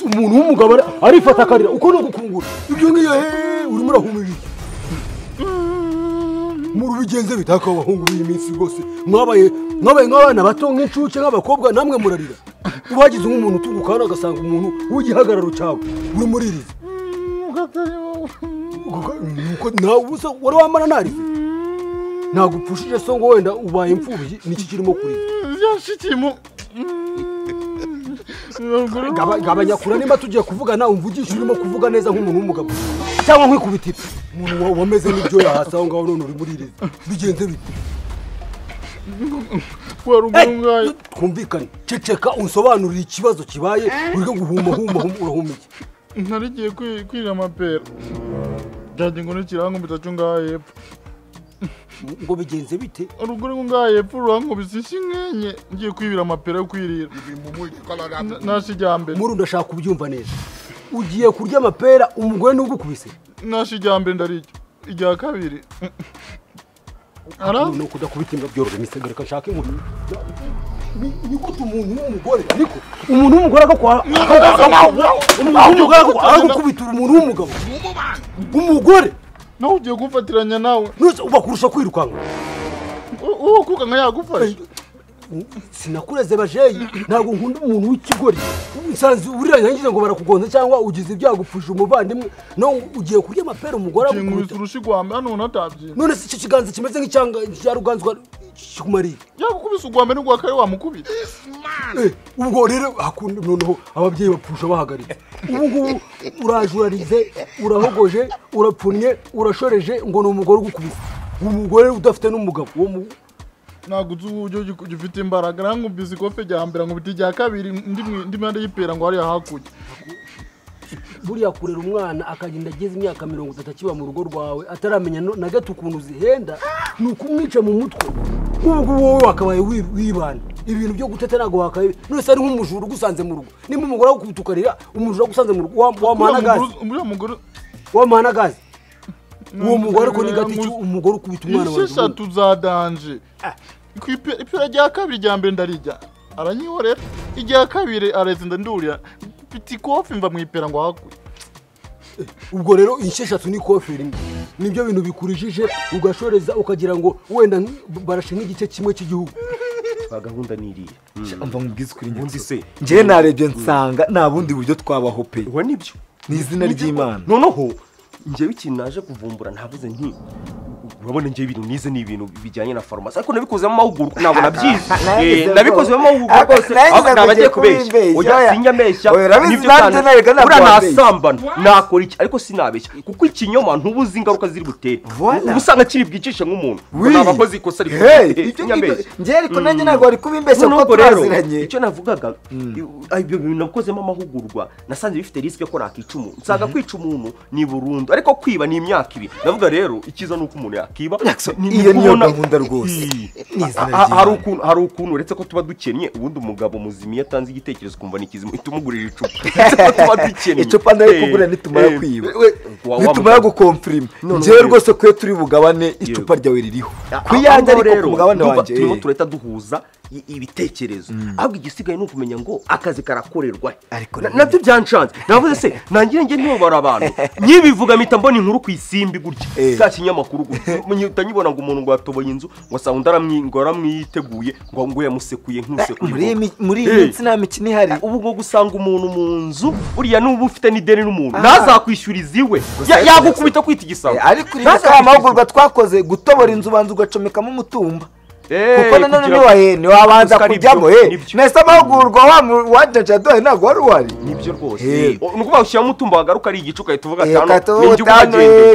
umuntu w'umugabo arifata akarira uko no gukungura ibyo ngiye urimo urahumije mu rubigenze bitaka abahungu b'iminsi rwose mwabaye nk'abana bato nk'incuke nk'abakobwa namwe murarira ubagize nk'umuntu utugukana agasanga umuntu w'igihagararo cyawe uri muririza nawe ubusa wari wamara narize ntabwo upfushije so ngo wenda ubaye imfubyi niki kirimo kuriza byashikimo gabanyakura nimba tugiye kuvugana umvugisha urimo kuvuga neza nk'umuntu w'umugabo cyangwa nkwikubitira umuntu wameze n'ibyo yahasa aho ngaho none uri muririza bigenze bite twumvikane ceceka unsobanurire ikibazo kibaye uri guhuma urahumiye ntarigiye kwirira amapera byaje ngo n'ikirango bitacu ngaha hepfo ngo bigenze bite uruguru ngo ngaha hepfo urankubise isi nkenye ngiye kwibira amapera yo kwirira nashijyambere muri ndashaka kubyumva neza ugiye kurya amapera umugore n'ugukubise nashijyambere ndariryo ijya kabiri no kudakubitinga byorohe misegere kashaka inkuru niko umuntu w'umugore niko umuntu w'umugore agakwa agukubita umuntu w'umugabo umugore nawe ugiye kumfatiranya nawe ubakurusha kwirukanka uwo kukanga yagufashe sinakureze bajeyi ntabwo nkunda umuntu w'ikigori nsanze uriranye ngize ngo barakugonza cyangwa ugize ibyagupfusha umuvandimwe no ugiye kurya amapera umugore agukubita urushigwambe hano unatabye none si kiganza kimeze nk'icyanga cya ruganzwa kikumariye yagukubise ugwambe n'ugwa kare wamukubita ubwo rero hakunda noneho ababyeyi bapfusha bahagarika ubu ngubu uraje urarize urahogoje urapfunye urashoreje ngo ni umugore ugukubise umugore udafite n'umugabo ntabwo uzi uburyo gifite imbaraga nangumvise ikofe rya mbere ngo biti rya kabiri ndi mpande y'ipera ngo hariya hakurya buriya kurera umwana akagenda ageze imyaka 30 akiba mu rugo rwawe ataramenya na gato ukuntu zihenda ni ukumwica mu mutwe ubwo wowe wakabaye wibana ibintu byo guteta ntabwo wakaye none ari nk'umujuru gusanze mu rugo nimba umugore wakubitukariya umujuru gusanze mu rugo wamana gazi uwo mugore ko ni gati umugore ukubita umwana wawe isheshatu zadanje ipera rya kabiri rya mbere ndarijya aranyihorera irya kabiri areze ndandurira mfite ikofi mva mu ipera ngo hakuye ubwo rero isheshatu ni kofi rimwe nibyo bintu bikurijije ugashoreza ukagira ngo wenda barashe nk'igice kimwe cy'igihugu gahunda niriye mva nkubwize kuri nyundi se ngiye narebye nsanga nta bundi buryo twabaho pe wa nibyo ni izina ry'Imana noneho ngewe ikintu naje kuvumbura ntavuze nti urabona ngewe ibintu nize ni ibintu bijyanye na farumasi ariko nabikoze mu mahugurwa ntabwo nabyize nabikoze mu mahugurwa rwose aho nabagiye kubeshya oya sinyameshya nibyo kandi ura nasambana nakora iki ariko sinabeshya kuko ikinyoma ntubuzi ingaruka ziri butere ubusanga kiri bwicishe nk'umuntu nabakoze ikosa ariko ngewe ariko nanjye ntabwo ari kubimbeshya kuko turaziranye icyo navugaga ibyo bintu nabikozemo amahugurwa nasanze bifite risk ko nakica umuntu nsanga kwica umuntu ni burundu ariko kwiba ni imyaka ibiri navuga rero ikiza nuko umuntu yakiba iyo niyo gahunda rwose hari ukuntu uretse ko tuba dukennye ubundi umugabo muzima iyo atanze igitekerezo kumva ni kizima itumugurira icupa tuba dukennye icupa ndaye kugura nitumara kwiba nitumara gukomprima ngewe rwose kwe turi bugabane icupa ryawe ririho kuyanja ariko ku mugabane wanjye turimo tureta duhuza ibitekerezo ahubwo igisigaye ni ukumenya ngo akazi karakorerwa nabyo byanshanze navuze se nangira nge ntibara abantu nyibivuga mpita mbona inkuru ku isimbi gutya ka kinyamakuru utanyibona ngo umuntu ngo yatoboye inzu ngo asanga ndaramwiteguye ngo yamusekuye nk'usekuye muri iyi minsi nta mikino ihari ubu ngo gusanga umuntu mu nzu buriya n'ubu ufite n'ideni n'umuntu ntazakwishyuriza iwe yagukubita kwita igisabo ariko uri amahugurwa twakoze gutobora inzu ubanza ugacomekamo umutumba kuko nanone niwahene wabanza kujyamo nese amahugurwa wajaja dohe ntabwo wari uhari nibyo rwose ni ukuvuga ushyiramo umutumba wagaruka ari igice ugahita uvuga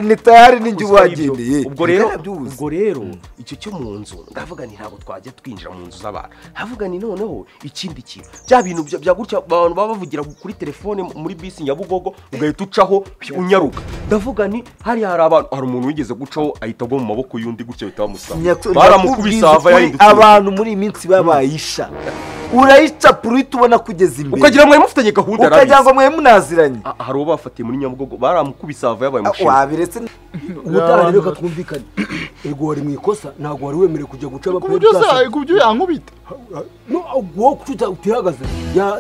ni tayari n'injye uhagendeye ubwo rero icyo cyo mu nzu ndavuga ni ntabwo twajya twinjira mu nzu z'abantu havuga ni noneho ikindi kintu bya bintu bya gutya abantu baba bavugira kuri telefone muri bisi Nyabugogo ugahita ucaho unyaruka ndavuga ni hari umuntu wigeze gucaho ahita agwa mu maboko y'undi gutya bahita bamusaba baramukubisa abantu muri iyi minsi babayisha urayicapura uhita ubona kugeza imbere ukagira ngo mufitanye gahunda ukagira ngo mwe munaziranye hari uwo bafatiye muri Nyabugogo baramukubise ava yabaye mushinga wabiretse ubutaha rero katwumvikane ego wari mu ikosa ntabwo wari wemerewe kujya guca abaperi kubyo yankubita no wowe kututa utihagaze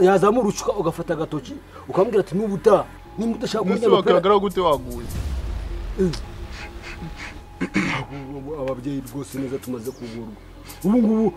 yazamura ucuka ugafata agatoki ukambwira ati n'ubutaha nimba udashaka kurya amapera wagaragara gute waguye ababyeyi rwose neza tumaze kugurwa ubu ngubu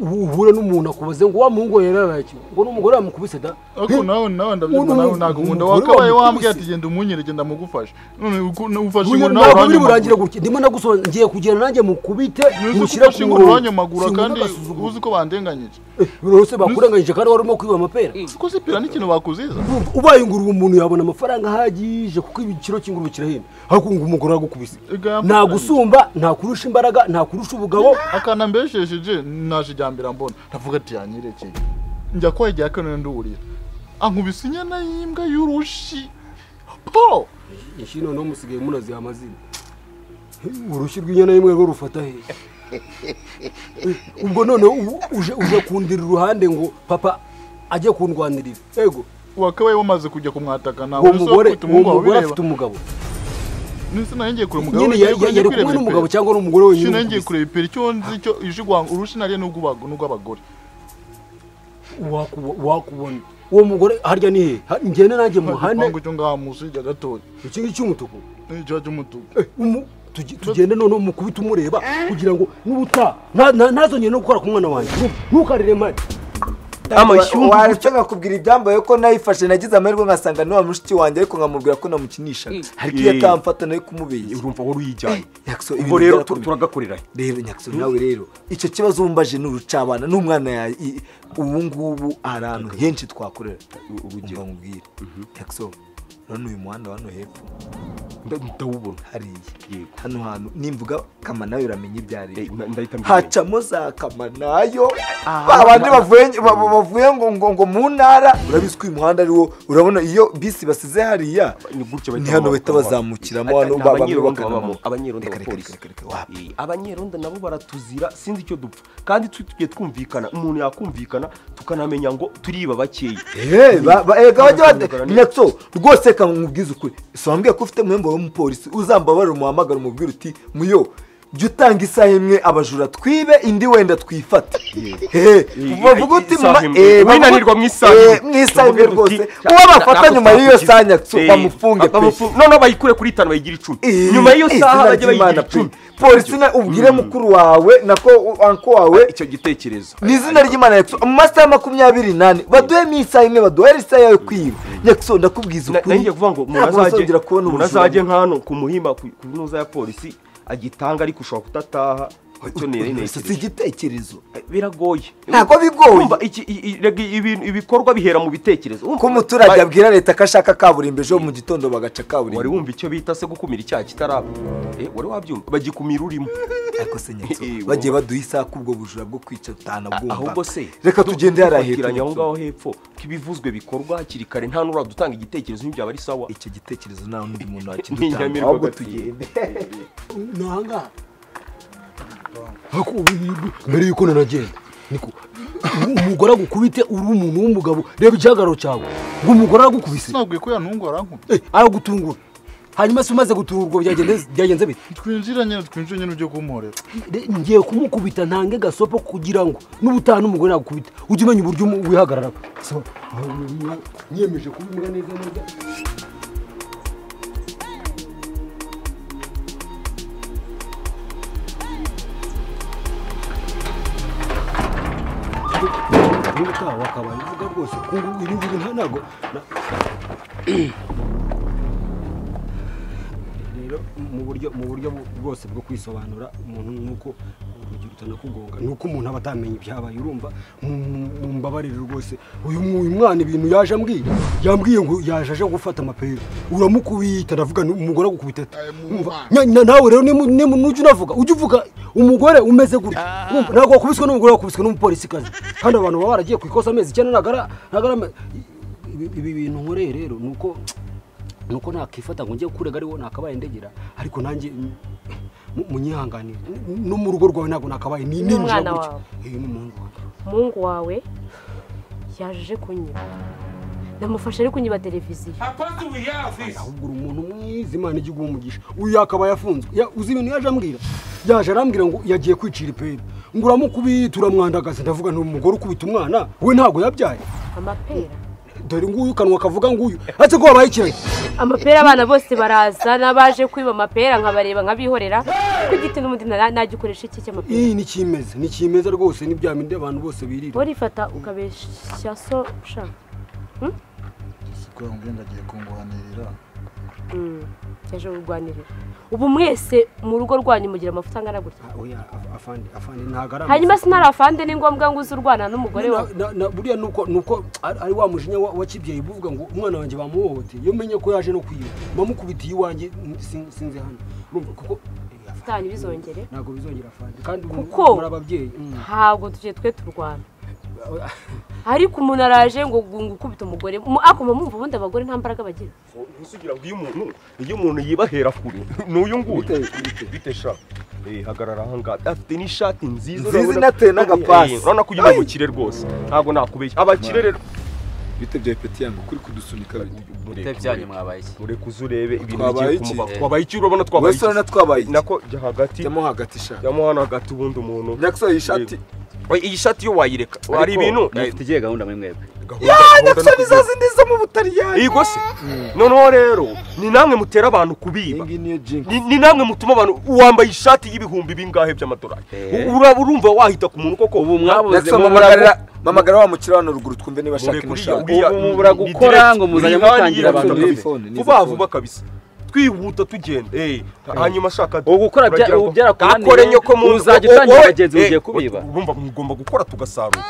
uhura n'umuntu akubaze ngo wa muhungu yararaye ngo n'umugore yamukubise da ariko nawe ndabyumva nawe ntabwo nkunda wakabaye wambwiye ati genda umunyere genda mugufasha none ufashe inkuru nawe uranyuma burangira gutya ndimo nagusobanura ngiye kugenda nanjye mukubite mushyire ku murongo uranyamagura kandi uzi ko bandenganyije rwose bakurenganyije kandi warimo kwiba amapera ko zipira n'ikintu bakuziza ubaye ingurube umuntu yabona amafaranga ahagije kuko ibiciro cy'ingurube kirahenda ariko ngo umugore aragukubise nta gusumba nta kurusha imbaraga nta kurusha ubugabo akana mbeshejeje naje jyambira mbona ndavuga ati yanyirekeye njya kwa igihe akana ndurira ankubise inyana y'imbwa y'urushi po ishino no musigaye munazi amazina urushi rw'inyana y'imwe rwo rufata he ubwo none uje kundira uruhande ngo papa ajye kundwanirira ego wakabaye wamaze kujya kumwataka nawe umugore afite umugabo nise nangiye kure umugabo nyine yari kumwe n'umugabo cyangwa n'umugore wenyine shino nangiye kure iperi cyo nzi cyo ijigwa urushi nariye n'ubw'abagore wakubona uwo mugore harya ni he ngene nanjye muhane ngo cyo ngamusijya gatoya iki cy'umutuku n'icyo cy'umutuku tugende none mukubita umureba kugira ngo n'ubuta ntazongere no gukora ku mwana wanjye ntukarire mari wareka kubwira ibyambaye ko nayifashe nagize amahirwe ngasanga ni wa mushiki wanjye ariko nkamubwira ko namukinishaga ariko iyo atamfata nayo kumubeshya urumva wari uyijyanye ubwo rero turagakorera rero Nyakso nawe rero icyo kibazo wumbaje n'urucabana n'umwana ubu ngubu hari ahantu henshi twakorera urugero nkubwire Nyakso none uyu muhanda hano hepfo ndawubona hariya hano hantu nimvuga Kamanayo uramenye ibyo ari hacamo za Kamanayo babandi bavuye ngo mu ntara urabizi ko uyu muhanda ari wo urabona iyo bisi basize hariya ni hano bahita bazamukiramo hano abanyerondo nabo baratuzira sinzi icyo dupfa kandi tugiye twumvikana umuntu yakumvikana tukanamenya ngo turiba bakeya Nyakso rwose kamubwiza ukuri sambwiye ko ufite mwembo w'umupolisi uzambabarira umuhamagara umubwira uti muyo jya utanga isaha imwe abajura twibe indi wenda twifate bavuga uti winanirwa mu isaha imwe rwose uwo bafata nyuma y'iyo saha Nyakso bamufunge none bayikure kuri 5 bayigira 10 nyuma y'iyo saha bajya bayigira 10 polisi na ubwire mukuru wawe nako anko wawe icyo gitekerezo n'izina ry'Imana Nyakso mu masaha 28 baduhe isaha imwe baduhe isaha yawe kwiba Nyakso ndakubwiza ukuri nanjye kuvuga ngo munazaje nkano ku muhimba kunoza ya polisi agitanga ariko ushobora kutataha icyo nere si igitekerezo biragoye ntabwo bigoye ibikorwa bihera mu bitekerezo ko umuturage abwira leta ko ashaka kaburimbo ejo mu gitondo bagaca kaburimbo wari wumva icyo bita se gukumira icyaha kitaraba wari wabyumva bagikumira urimo ariko se Nyakso bagiye baduha isaha kubwo bujura bwo kwica utana bwumva ahubwo se reka tugende yarahekiranya aho ngaho hepfo kibivuzwe bikorwa hakiri kare nta nura dutanga igitekerezo n'ibyaba ari sawa icyo gitekerezo naho n'undi muntu wakidutanga ahubwo tugende nanga mbere yuko nanagenda niko umugore agukubite uri umuntu w'umugabo reba igihagararo cyawe ngo umugore aragukubise nabwiye ko yantungu arankubye aragutungura hanyuma se umaze gutungurwa byagenze bite twinjira nyine ujye kumporera ngiye kumukubita ntange gasopo kugira ngo n'ubutaha n'umugore nagukubita ujye umenya uburyo wihagarara niyemeje kubimbwa neza neza n'ubutaha wakabaye uvuga rwose kungu ibi ngibi ntago rero mu buryo bwose bwo kwisobanura umuntu nuko urugero utanakugonga nuko umuntu aba atamenya ibyabaye urumva mumbabarire rwose uyu mwana ibintu yaje yambwiye ngo yaje aje gufata amapera uramukubita ndavuga umugore agukubita nawe rero n'ujya unavuga ujya uvuga umugore umeze gutya ntabwo wakubiswe n'umugore wakubiswe n'umupolisi kazi kandi abantu baba baragiye ku ikosa amezi 9 nagara ibi bintu nkoreye rero nuko nakifata ngo njye kurega ariwo nakabaye ndegera ariko nanjye munyihanganira no mu rugo rwawe ntabwo nakabaye ni n'umwana wawe umuhungu wawe yaje kunyiba namufashe ari kunyiba televiziyo ahubwo umuntu mwiza Imana igihugu umugisha uyu yakaba yafunzwe uzi ibintu yaje ambwira yaje arambwira ngo yagiye kwicira ipera ngo uramukubita uramwandagaza ndavuga nti umugore ukubita umwana we ntago yabyaye amapera dore nguyu kanwa kavuga nguyu ate ko wabaye ikirere amapera abana bose baraza nabaje kwiba amapera nkabareba nkabihorera ku giti n'umundi nagikoresha iki cy'amapera ni kimeze rwose ni bya minde abantu bose birira urifata ukabeshya so sha siko ngenda agiye kunguhanirira cyaje urwanirira ubu mwese mu rugo rwanyu mugira amafuta angana gutya oya afande ntagara hanyuma sinari afande ni ngombwa ngo uzurwana n'umugore wawe buriya nuko ari wa mujinya wa kibyeyi buvuga ngo umwana wanjye bamuhohoteye iyo menye ko yaje no kwiba mamukubitiye iwanjye sinze hano urumva kuko afutanye bizongere ntago bizongera afande kandi muri ababyeyi ntago tuje twe turwana ariko umuntu araje ngo gukubita umugore akoma mumva ubundi abagore nta mbaraga bagira ntusugira ngo iyo umuntu yibahera kure n'uyu nguyu bite sha hagarara aha ngaha afite n'ishati nziza inateye n'agapasi urabona ko uyu ni umukire rwose ntabwo nakubeshya abakire rero bite bya peti yangu kuri kudusunika bite byanyu mwabaye iki ureke uzurebe ibintu bigiye kumubaho twabaye iki urabona twabaye iki wese twabaye nako jya hagati jyamo hagati sha jyamo hano hagati ubundi umuntu nyakso yishati iyi shati yo wayireka hari ibintu mufite igihe gahunda muri mwebwe nyakso bizazindi zo mu Butaliyani yego se noneho rero ni namwe mutera abantu kubiba ni namwe mutuma abantu uwambaye ishati y'ibihumbi bingahe by'amadolari urumva wahita ku muntu koko ubu mwabuze mamagara wa mukira hano ruguru twumve niba ashaka inshati mubura gukora ngo muzanye mutangira abantu vuba kabisa twihuta tugenda hanyuma ashaka gukora byarakunaniye nyoko mu uzajya utangira abagenzi ugiye kubiba urumva mugomba gukora tugasarura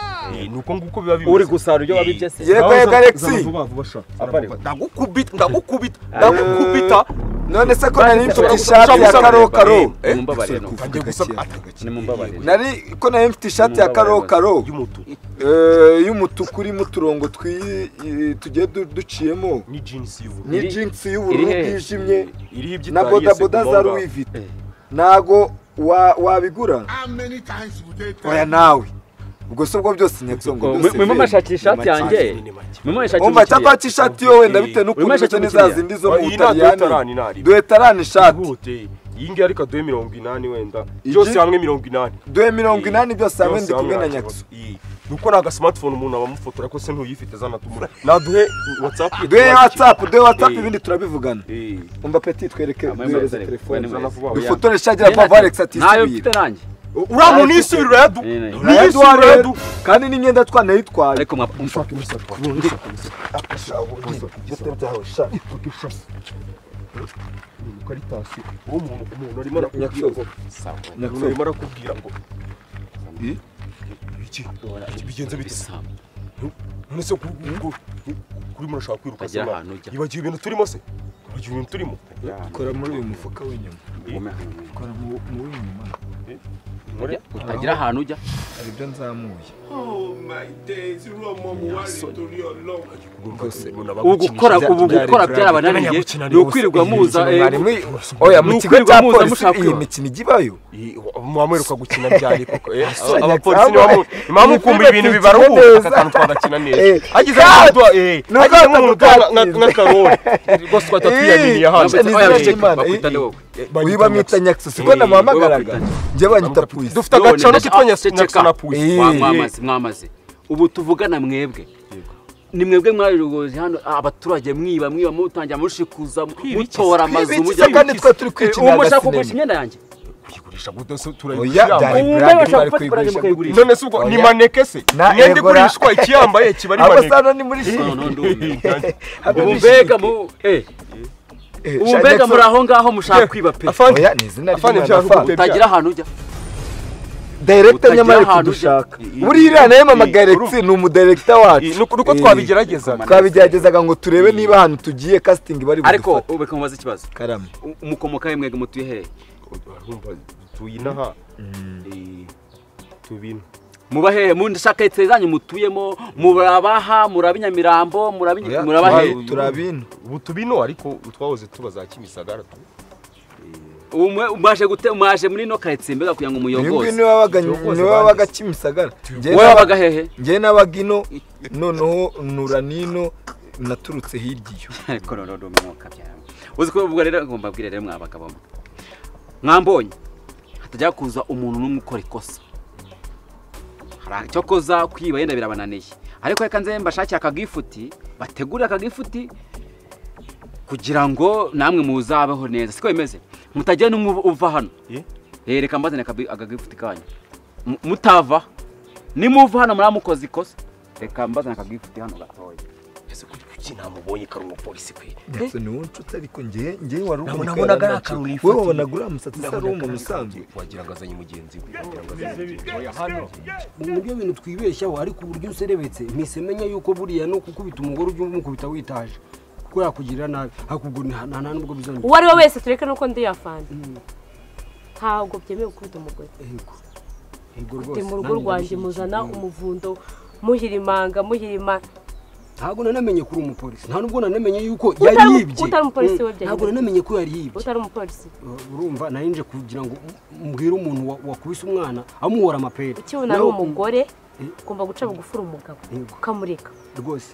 nuko nguko biba bimeze uri gusarura ibyo wabibye se yego Alexi ndagukubita none se ko nari mfite ishati ya karokaro nari ko nari mfite ishati ya karokaro y'umutuku urimo uturongo tugiye duciyemo ni jeans y'ubururu bwijimye na bodaboda za Louis Vuitton ntago wabigura oya nawe ubwo se ubwo byose nyaksongo mwema mashaki ishati yanjye mwema mashaki umva cyangwa ishati yo wenda bite n'ukuntu neza zindi zo mu Butaliyani duetarani ishati iyi ngiyi ariko duhe 80 wenda byose hamwe 80 duhe 80 byose hamwe ndi kumwe na nyakso nuko naga smartphone umuntu abamufotora ko se ntuyifite zana tumura naduhe WhatsApp ibindi turabivugana umva petit twereke duhereze telefone dufotore shagira papa Alex ati nayo mfite nanjye uramu nisubira yadu kandi n'imyenda twanayitwara ariko mwapfa karitasi umuntu arimo arakubwira ngo iki bigenze bite none se kuri murashaka kwiruka se ibagiye ibintu turimo se ibagiye ibintu turimo kora muri uyu mufuka w'inyuma kora mu w'inyuma utagira ahantu ujya aribyo nzamuye ubu gukora byarabananiye ni ukwirirwa muza oya mu kigo cya polisi iyi mikino igibayo mwameruka gukina byari koko abapolisi nibamu kumva ibintu bibaruhuka akakantu twagakina neza hagize nk'umuntu nk'akarori rwose twatwiyaminiye hanze wiba mwita nyakso siko namuhamagaraga njye banyita puisi dufite agacano kitwa nyakso na puisi mwamaze ubu tuvugana mwebwe ni mwebwe mwayogoje hano abaturage mwiba mutangira mushikuza mutora amazu mujya kandi twa turi kwicina umushaka kugurisha imyenda yanjye kuyigurisha gute so turayigurisha none se ubwo ni maneke se imyenda igurishwa ikiyambaye kiba ari maneke abasana ni muri umbega umbega muri aho ngaho mushaka kwiba pe oya ni izina ry'Imana utagira ahantu ujya director nyamara kudushaka buriya naye mama Galaxy ni umudirector wacu nuko twabigeragezaga ngo turebe niba ahantu tugiye casting bari ariko ubeka mubaza ikibazo karame umukomoka mwege mutuye he tuyinaha tubina muba hehe ndashaka itezanye mutuyemo murabaha murabinyamirambo murabahe turabino ubu tubino ariko twahoze tubaza Kimisagara mwaje muri no karitsiye mbega kugira ngo umuyogoze niwe wabaga Kimisagara wowe wabaga hehe njye nabaga ino noneho nura nino naturutse hirya iyo ariko rero umwuka byawe uzi ko ubwo rero ngomba bwire rero mwabagabo mwambonye hatajya kuza umuntu n'umwe ukora ikosa cyo koza kwiba yenda birabananiye ariko reka nze mbashakira akagifuti bategura akagifuti kugira ngo namwe muzabeho neza siko bimeze mutajya n'uva hano reka mbazane akagifuti kanyu mutava nimuva hano muramukoze ikosa reka mbazane akagifuti hano gatoya ese kuki namubonye kari umupolisi kwe ese ni wowe nshuti ariko njye wari nabona ari akaruri wowe wabona uri amusatsi ari umuntu usanzwe wagira ngo azanye umugenzi we hano nibyo bintu twibeshyaho ariko uburyo userebetse mpisemenya yuko buriya no gukubita umugore ujye umukubita witaje kuko yakugirira nabi hakugura nta nubwo bizongera uwo ari we wese tureke nuko ndi yafana ntabwo byemewe gukubita umugore ufite mu rugo rwanjye muzana umuvundo muhirimanga ntabwo nanamenye kuri umupolisi nta nubwo nanamenye yuko yaribye utari umupolisi we ntabwo nanamenye ko yaribye utari umupolisi urumva narinje kugira ngo mbwire umuntu wakubise umwana amuhora amapere ukibona ari umugore ugomba guca bugufura umugabo ukamureka rwose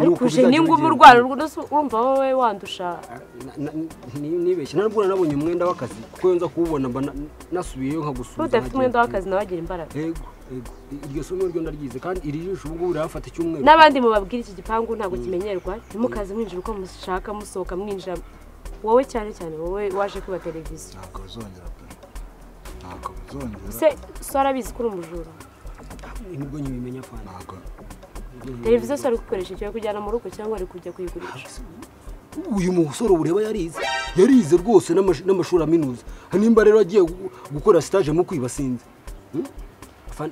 ariko uje n'ingumi urwara urumva wowe wandusha nibeshye nta nubwo nanabonye umwenda w'akazi kuko nza kuwubona mba nasubiyeyo nkagusura udafite umwenda w'akazi nawe agira imbaraga yego iryo somo ryo ndaryize kandi iri jisho ubwo urafata icyumweru n'abandi mubabwira iki gipangu ntabwo kimenyerwa ntimukaze mwinjira uko mushaka musohoka mwinjira wowe cyane wowe waje kwiba televiziyo ntabwo bizongera ntabwo bizongera se arabizi ko uri umujura nibwo nyibimenya fana televiziyo se ari gukoresha icyo kujyana mu rugo cyangwa ari kujya kuyigurisha uyu musore ureba yarize rwose n'amashuri aminuza nimba rero agiye gukora stage mu kwiba sinzi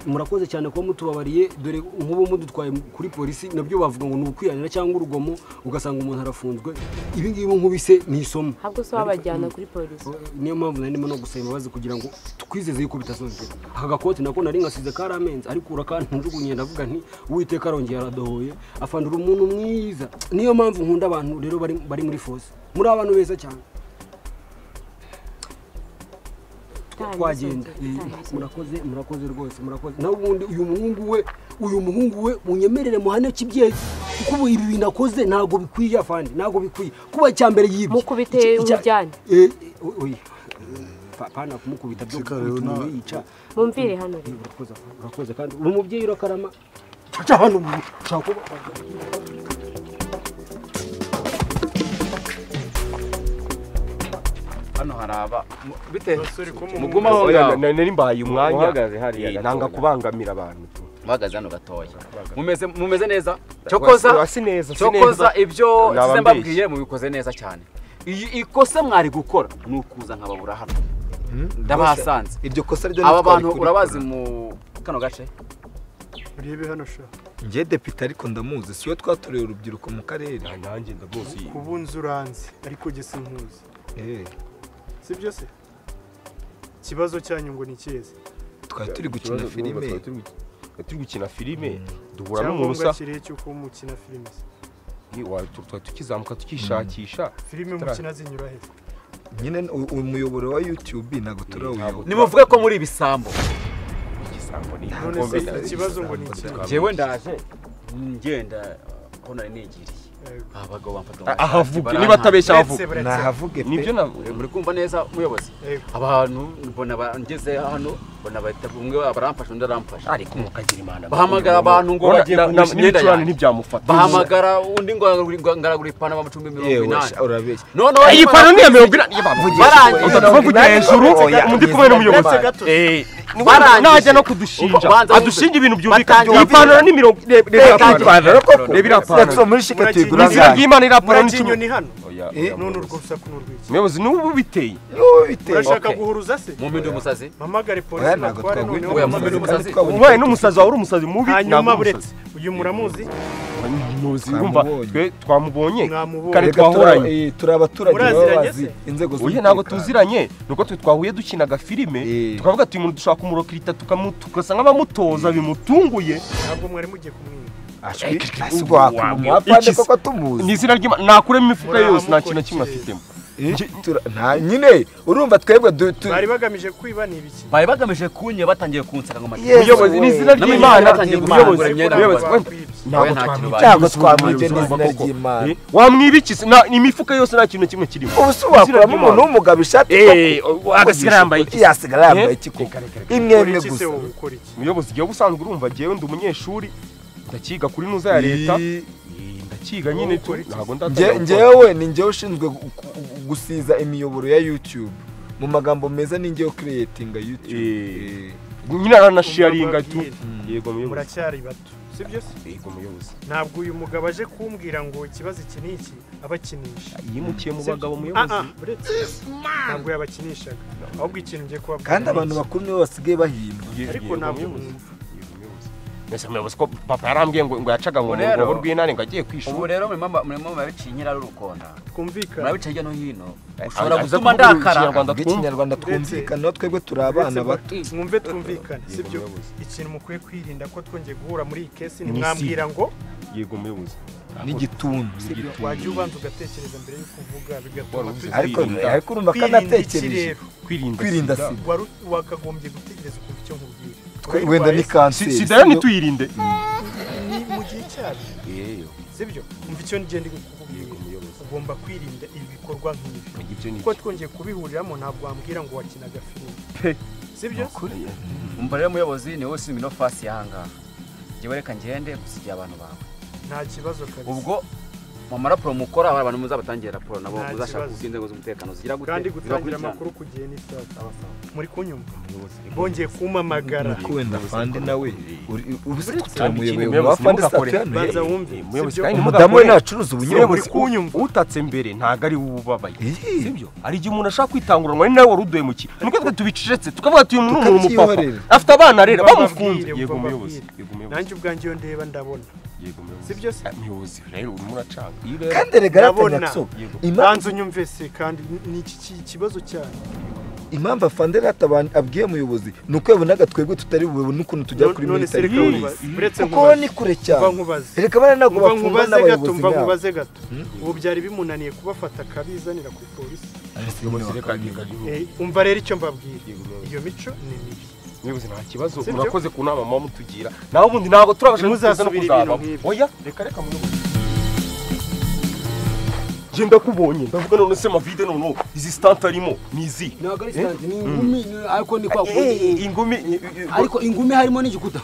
murakoze cyane kuba mutubabariye dore nk'ubu mudutwaye kuri polisi nabyo bavuga ngo ni ukwiyanira cyangwa urugomo ugasanga umuntu arafunzwe ibi ngibi nkubise ni isomo ntabwo se wabajyana kuri polisi niyo mpamvu nari ndimo no gusaba imbabazi kugira ngo twizeze yuko bitazongera aka gakoti nako nari ngasize karamenze ariko urakanjugunye ndavuga nti uwiteka arongera aradohoye afandura umuntu mwiza niyo mpamvu nkunda abantu rero bari muri force muri abantu beza cyane twagenda murakoze rwose murakoze naho ubundi uyu muhungu we munyemerere muhane kibyeyi kuko ubu ibi bintu akoze ntabwo bikwiye afande ntabwo bikwiye kuba cyambere yibye mukubite umujyane pana kumukubita byo gutuma yica mumvire hano urakoze kandi uri umubyeyi urakarama caca hano ushaka hano haraba bite muguma aho nari mbaye umwanya nanga kubangamira abantu bahagaze hano gatoya mumeze neza cyokoza ibyo size mbabwiye mubikoze neza cyane ikosa mwari gukora ni ukuza nkababura hano ndabahasanze iryo kosa ryo aba bantu urabazi mu kano gace urebe hano sha njye depite ariko ndamuzi siwe twatoreye urubyiruko mu karere nanjye ndamuzi kubunza uranzi ariko jye sinkuzi si byo se ikibazo cyanyu ngo ni kize twari turi gukina filime turi gukina filime duhura n'umuntu usa cyangwa cyuko mukina filime twari tukizamuka tukishakisha filime mukina zinyura he nyine umuyoboro wa YouTube ntago turawuyoboka nimuvuge ko muri ibisambo none se ikibazo ngo ni iki jewe ndaje ngenda ko nari nigiriye abagabo bamfata ahavuge niba atabeshya ahavuge nahavuge nibyo muri kumva neza umuyobozi abantu mbona bangeze hano mbona bahita umwe baramfasha undi aramfasha ariko mukagira imana bahamagara abantu ngo bagiye kunisha imyenda yanjye ntibyamufata bahamagara undi ngo ngaragura ipantaro bamacumbi 80 urabeshya none iyi pantaro ni 80 barangiye kuvuga hejuru undi kumwe n'umuyobozi najya no kudushinja adushinja ibintu byumvikana iyi pantaro ni 70 rebira pantaro muri shikati izina ry'Imana irapara n'inyoni hano none urwo rusaku n'urwiki umuyobozi n'ubu biteye urashaka guhuruza se mu mpindu umusazi mamagare polisi nakware none oya mu mpindu umusazi ubaye n'umusazi wawe uri umusazi mubi hanyuma buretse uyu muramuzi muzi urumva twe twamubonye kare twahoranye turi abaturage babazi inzego oya ntabwo tuziranye nuko twe twahuye dukinaga filime tukavuga ati umuntu dushaka kumurokirita tukamutugasa nk'abamutoza bimutunguye ntabwo mwari mugiye kumwiba ni izina ry'Imana nakuremo imifuka yose nta kintu kimwe afitemo nta nyine urumva twebwe bari bagamije kwiba ni ibiki bari bagamije kunye batangiye kunsaka ngo umuyobozi ni izina ry'Imana ntabwo twamwibye n'izina ry'Imana wamwibikise imifuka yose nta kintu kimwe kirimo ubu se wakuramo umuntu w'umugabo ishati agasigara yambaye iki yasigara yambaye iki koko imwe gusa umuyobozi igihe ubusanzwe urumva jewe ndi umunyeshuri ndakiga kuri nuza ya leta ndakiga nyine ntabwo njyewe ni njyewe ushinzwe gusiza imiyoboro ya YouTube mu magambo meza ni njyewe creatinga YouTube nyine aranasharinga tu yego muyobozi muracyari bato sibyo se yego muyobozi ntabwo uyu mugabo aje kumbwira ngo ikibazo iki n'iki abakinisha yimukiye mu bagabo muyobozi ntabwo yabakinishaga ahubwo ikintu ngiye kubabwira kandi abantu bakuru nibo basigaye bahindwa ariko ntabwo Nese muyobozi ko papa yarambwiye ngo yacaga ngo ngo rw'inane ngo agiye kwishura ubu rero murimo mabicinyira rurukonda twumvikana murabica no hino ushobora gutuma ndakara Ikinyarwanda twumvikana twebwe turi abana bato mwumve twumvikane sibyo ikintu mukwiye kwirinda ko twongeye guhura muri iyi kesi ni mwambwira ngo yego muyobozi n'igituntu wajya ubanza ugatekereza mbere yo kuvuga bigatuma ariko urumva ko anatekereje kwirinda sida wakagombye gutegereza ukumva icyo nkubwira wenda ni kanseri sida ntituyirinde ni mu gihe cyabyo sibyo umva icyo ngende kukubwira ugomba kwirinda ibi bikorwa nk'ibi kuko twongeye kubihuriramo ntabwo wambwira ngo wakinaga filime sibyo umva rero muyobozi ni wowe simino fasi yahangaha njyewe reka ngende gusigiye abantu bawe nta kibazo kabisa ubwo mu maraporo mukora abantu muzabatangira raporo nabo muzashaka inzego z'umutekano zigira gute kandi gutangira amakuru ku gihe ni sawa muri kunyumva bongeye kumamagara wenda fandi nawe ubuse tutamuyoboye wa fandi statut banza wumve umudamu we nacuruza ubunyobwa muri kunyumva utatse mbere ntago ari ububabaye sibyo ari igihe umuntu ashaka kwitanguranwa ni nawe waruduye mu ki nuko twe tubicecetse tukavuga ati uyu muntu umupapa afite abana rero bamufunze yego muyobozi nanjye ubwanjye ndeba ndabona sibyo se muyobozi rero urimo uracanga kandi regaratanya so imanzu nyumve se kandi ni iki kibazo cyane impamvu afandera abwiye muyobozi nuko yabonaga twebwe tutari bubone ukuntu tujya kuri military kuko ni kure cyane reka bana nago bafumba n'abayobozi mva nkubaze gato ubu byari bimunaniye kubafata kabizanira kuri polisi umva rero icyo mbabwira iyo mico ni mibi Muyobozi nta kibazo murakoze ku nama mama mutugira naho ubundi ntabwo turabasha muzasubira ibintu nk'ibi oya reka muyobozi Jenda kubonye ndavuga none se mavide none izi stunt arimo nizi ntabwo ari stunt ni ingumi ariko ni kwa ingumi ariko ingumi harimo n'igikuta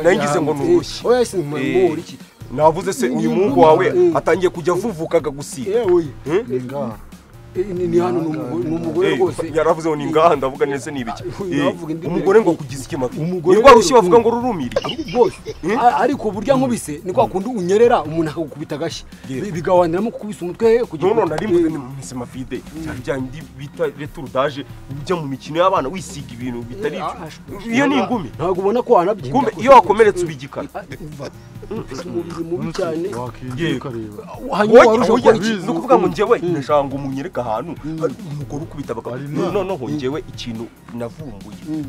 nayigize ngo nurushye oya si muri iki navuze se uyu mungu wawe atangiye kujya vuvukaga gusiga oya ni hano n'umugore rwose yaravuze ngo ni ngaha ndavuga nese ni ibiki umugore ngo kugize ikimafi nirwa rushye bavuga ngo rurumiri bose ariko burya nkubise ni kwa kundi unyerera umuntu akagukubita agashyi bigawaniramo kukubisa umutwe kugira ngo narimbuze ni mise mafide cyangwa bita returdaje ujya mu mikino y'abana wisiga ibintu bitari iyo ni ingumi ntabwo ubona ko wanabyimba kumbe iyo wakomeretse ubigikana umubiri mubi cyane hanyuma warusha gukora iki no kuvuga ngo njyewe ndashaka ngo munyereka ahantu umugore ukubita bakaba noneho njyewe ikintu navumbuye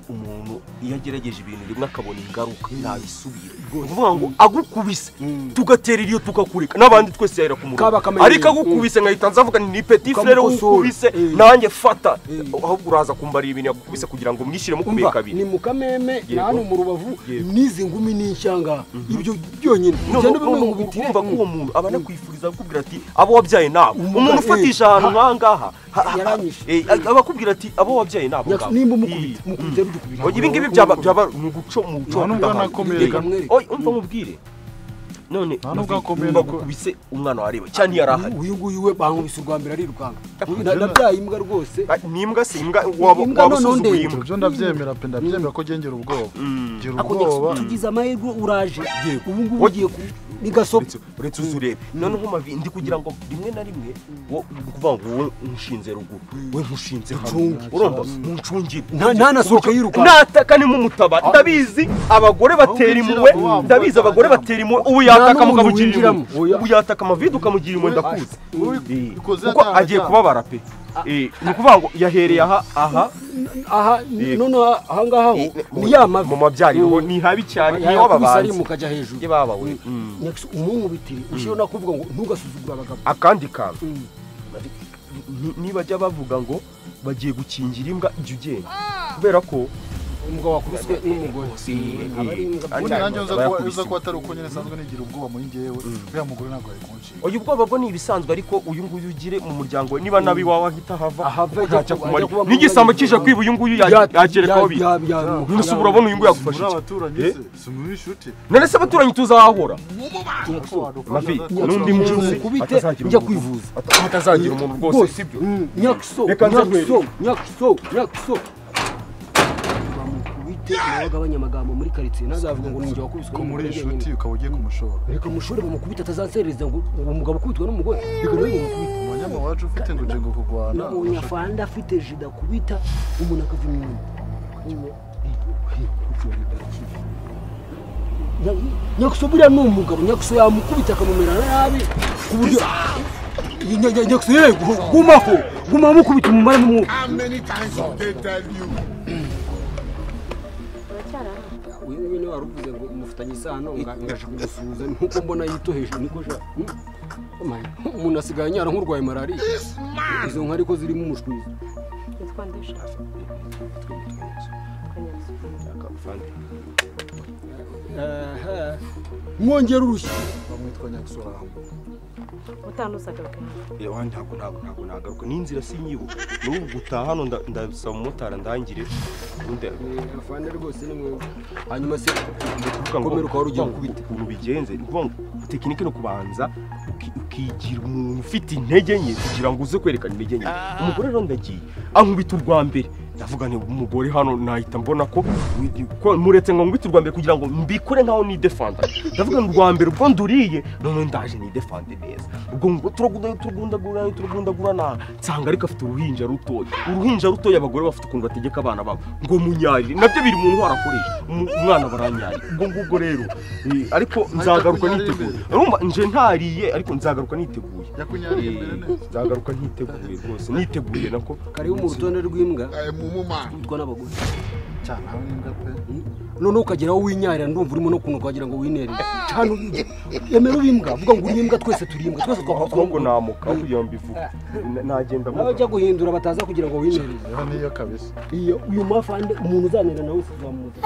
umuntu iyo agerageje ibintu rimwe akabona ingaruka ntabisubire kuvuga ngo agukubise tugaterera iyo tukakureka n'abandi twese yahera ku murongo ariko agukubise nkahita nzavuga ni petit frère ukubise nanjye fata ahubwo uraza kumbarira ibintu yagukubise kugira ngo mwishyire mu kubika kabiri ni mu Kameme na hano mu Rubavu nizi ngumi n'inshyanga ibyo byonyine ugenda bimwumva ko uwo muntu abana kwifuriza gukubwira ati abo wabyaye nabo umuntu ufatisha ahantu nkangaha abakubwira ati abo wabyaye nabo nimba mukubita ibi ngibi byaba mu guco mu guco umva mubwire none bakubise umwana wareba cyane yarahari uyu nguyu we bankubise urwambere arirukanga nabyaye imbwa rwose nimbwa se imbwa wabasuzuguye imbwa byo ndabyemera pe ndabyemera ko gengera ubwoba gira ubwoba tugize amahirwe uraje ubu ngubu ugiye nigasobye uretse uzurebe noneho mavi ndi kugira ngo rimwe na rimwe wo kuvuga ngo wowe umushinze ruguru we nkushinze hano urumva muncungire nta nasohoka yiruka nataka ni mu mutaba ndabizi abagore batera imwe ndabizi abagore batera imwe ubu yataka mukabugirira ubu yataka amavide ukamugira imwe ndakuze kuko agiye kubabara pe ni ukuvuga ngo yahereye aha none ahangaha ni yamavi mu mabyariro ni habi cyane ni wababanze mukajya hejuru ye babawe umuntu bitiri ushobora no kuvuga ngo ntugasuzugura abagabo akandi kantu nibajya bavuga ngo bagiye gukingira imbwa ijya ugenda kubera ko umugabo wakubiswe n'umugore ubundi nanjye uza kuba atari uko nyine nsanzwe nigira ubwoba muri njyewe uriya mugore ntabwo ari kunshinga uyu bwoba bwo ni ibisanzwe ariko uyu nguyu ugire mu muryango we niba nabi wawe ahita hava ntacyo kumara n'igisambo kije kwiba uyu nguyu yagerekaho bi nuse urabona uyu nguyu yagufasha abaturanyi si muri inshuti none se abaturanyi tuzahahora mafi n'undi munsi kubite njya kwivuza atazagira umuntu rwose sibyo nyakuso nabagabanya amagambo muri karitsiye ntazavuga ngo ninjye wakubiswe ko muri inshuti ukaba ugiye kumushora reka mushore bamukubita atazanserereza ngo umugabo ukubitwa n'umugore reka nawe bamukubita umunyama wacu ufite ngo uje ngo kurwana umunyafanda afite jida kubita umuntu akava inyuma nyakuso buriya ni umugabo nyakuso yamukubita akamumera nabi ku buryo nyakuso yego gumaho mukubita umumara n'umwuka uyu nguyu niwe wari uvuze ngo umufitanye isano ngaje kumusuhuza nkuko mbona yitoheje niko ja umuntu asigaye anyara nk'urwaye malariya izo nka ariko zirimo umushwizi mwongera urushyi bamwitwa Nyakisora utanusaga ntabwo nagaruka n'inzira sinyibuka n'ubu gutaha hano ndasaba umumotari ndangire afande rwose ni mwe hanyuma se komera ukaba ugiye gukubita ukuntu bigenze tekinike no kubanza ukigira umuntu ufite intege nke kugira ngo uze kwerekana intege nke umugore rero ndagiye ankubita urwa mbere ndavuga nti umugore hano nahita mbona ko muretse ngo nkubite urwa mbere kugira ngo mbikore nkaho ni defanda ndavuga ngo urwa mbere ubwo nduriye none ndaje ni defande neza ubwo ngo turagundagurana nsanga ariko afite uruhinja rutoya abagore bafite ukuntu bategeka abana babo ngo munyari nabyo biri mu ntwara akoresha umwana baranyari ubwo ngubwo rero ariko nzagaruka niteguye urumva nje ntariye ariko nzagaruka niteguye yakunyariye mbere neza nzagaruka niteguye rwose niteguye nako kariho mu rutonde rw'imbwa utwa n'abagore cyane aho n'imbwa pe none ukageraho winyarira ndumva urimo no kunuka wagira ngo winerere cyane yemera ubimbwa vuga ngo uri imbwa twese turi imbwa twese ahubwo namuka kugira ngo mbivuge nagenda nawe ujya guhindura bataza kugira ngo winerere niyo kabisa iyo uyu mafande umuntu uzanira nawe uzamuza